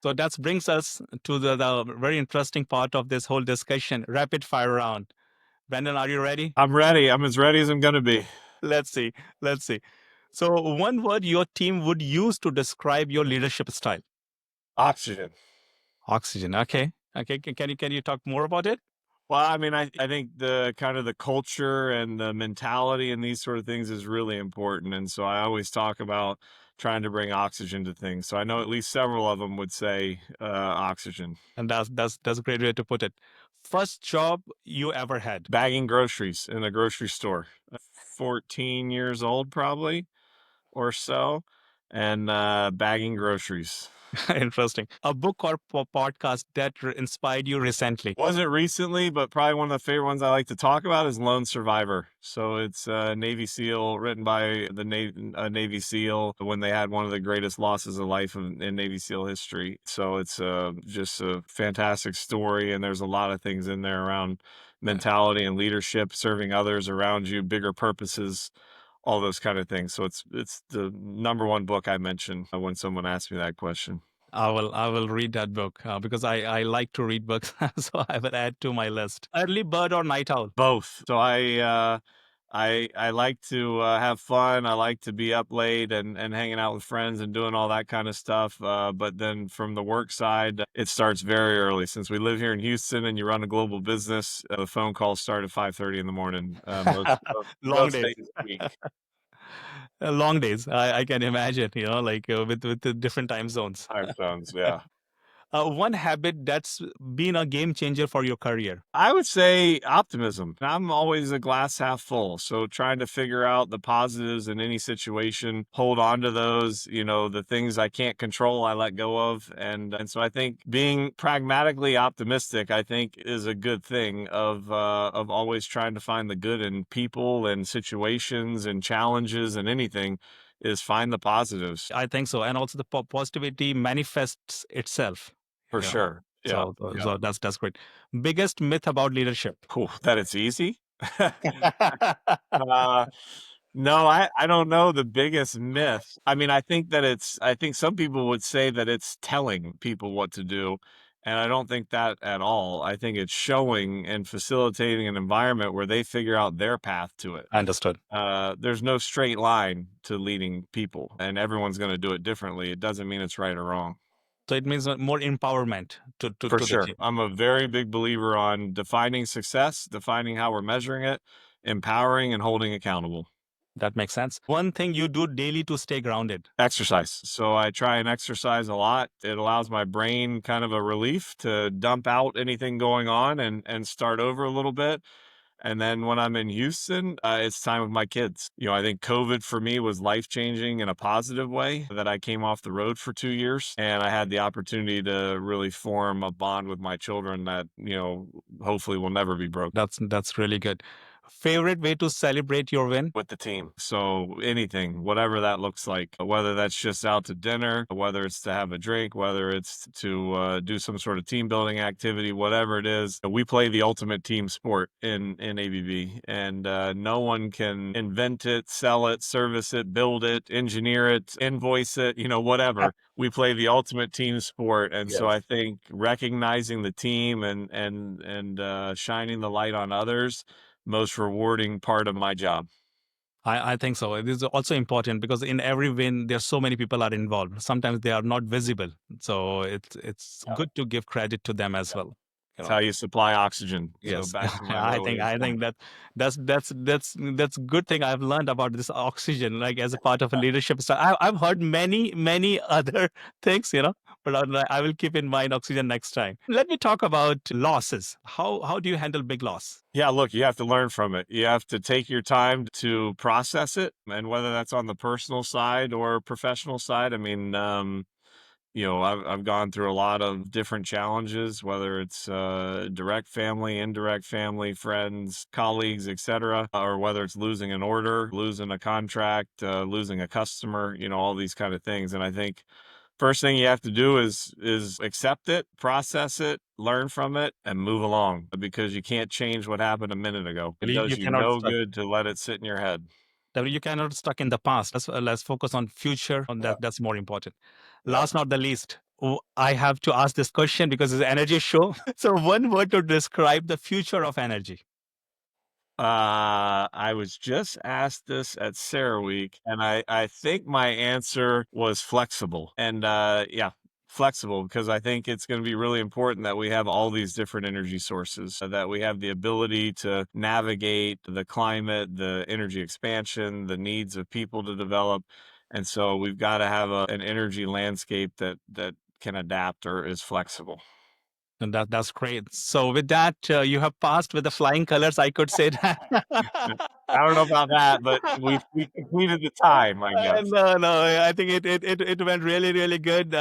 So that brings us to the very interesting part of this whole discussion, rapid fire round. Brandon, are you ready? I'm ready. I'm as ready as I'm going to be. Let's see. Let's see. So, one word your team would use to describe your leadership style. Oxygen. Oxygen. Okay. Okay. Can you talk more about it? Well, I mean, I think the kind of the culture and the mentality and these sort of things is really important. And so I always talk about trying to bring oxygen to things. So I know at least several of them would say oxygen. And that's a great way to put it. First job you ever had. Bagging groceries in a grocery store. 14 years old, probably or so, and bagging groceries. Interesting. A book or podcast that inspired you recently. Wasn't recently, but probably one of the favorite ones I like to talk about is Lone Survivor. So it's a Navy SEAL written by the Navy SEAL when they had one of the greatest losses of life in Navy SEAL history. So it's just a fantastic story, and there's a lot of things in there around mentality and leadership, serving others around you, bigger purposes, all those kind of things. So it's the number one book I mention when someone asks me that question. I will read that book because I like to read books, so I will add to my list. Early bird or night owl? Both. So I like to have fun. I like to be up late and hanging out with friends and doing all that kind of stuff. But then from the work side, it starts very early. Since we live here in Houston and you run a global business, the phone calls start at 5:30 in the morning. Long Most days. days of the week. Long days. I can imagine. Like with the different time zones. Time zones, yeah. One habit that's been a game changer for your career. I would say optimism. I'm always a glass half full. So trying to figure out the positives in any situation, hold on to those, the things I can't control, I let go of. And so I think being pragmatically optimistic, I think is a good thing of always trying to find the good in people and situations and challenges and anything is find the positives I think so, and also the positivity manifests itself. for You know, sure. Yeah. Yeah. so that's great. Biggest myth about leadership. Cool. That it's easy. Uh, no, I don't know the biggest myth. I mean, I think some people would say that it's telling people what to do, and I don't think that at all. I think it's showing and facilitating an environment where they figure out their path to it. Understood. There's no straight line to leading people, and everyone's going to do it differently. It doesn't mean it's right or wrong. So it means more empowerment For to the sure. team. I'm a very big believer on defining success, defining how we're measuring it, empowering and holding accountable. That makes sense. One thing you do daily to stay grounded. Exercise. So I try and exercise a lot. It allows my brain kind of a relief to dump out anything going on and start over a little bit. And then when I'm in Houston, it's time with my kids. I think COVID for me was life changing in a positive way that I came off the road for 2 years and I had the opportunity to really form a bond with my children that, hopefully will never be broken. That's really good. Favorite way to celebrate your win? With the team. So anything, whatever that looks like, whether that's just out to dinner, whether it's to have a drink, whether it's to do some sort of team building activity, whatever it is, we play the ultimate team sport in ABB, and no one can invent it, sell it, service it, build it, engineer it, invoice it, whatever. We play the ultimate team sport, and so I Yes. think recognizing the team and shining the light on others most rewarding part of my job. I think so. It is also important because in every win, there's so many people are involved. Sometimes they are not visible. So it's Yeah. good to give credit to them as Yeah. well. You It's know. how you supply oxygen. So Yes, back to my I think earlier I point. think that that's good thing I've learned about this oxygen, like as a part of a leadership style. I've heard many other things, but I will keep in mind oxygen next time. Let me talk about losses. How do you handle big loss? Yeah, look, you have to learn from it. You have to take your time to process it, and whether that's on the personal side or professional side. I mean, I've gone through a lot of different challenges, whether it's direct family, indirect family, friends, colleagues, etc., or whether it's losing an order, losing a contract, losing a customer, all these kind of things. And I think first thing you have to do is accept it, process it, learn from it, and move along because you can't change what happened a minute ago. It You does you cannot no stuck. good to let it sit in your head. You cannot stuck in the past. Let's focus on future. On Yeah. that's more important. Yeah. Last not the least, I have to ask this question because it's an energy show. So, one word to describe the future of energy. I was just asked this at CERAWeek, and I think my answer was flexible. And yeah, flexible because I think it's going to be really important that we have all these different energy sources, so that we have the ability to navigate the climate, the energy expansion, the needs of people to develop. And so we've got to have an energy landscape that can adapt or is flexible. And that's great. So, with that, you have passed with the flying colors, I could say that. I don't know about that, but we completed the time, I guess. No, no, I think it went really, really good.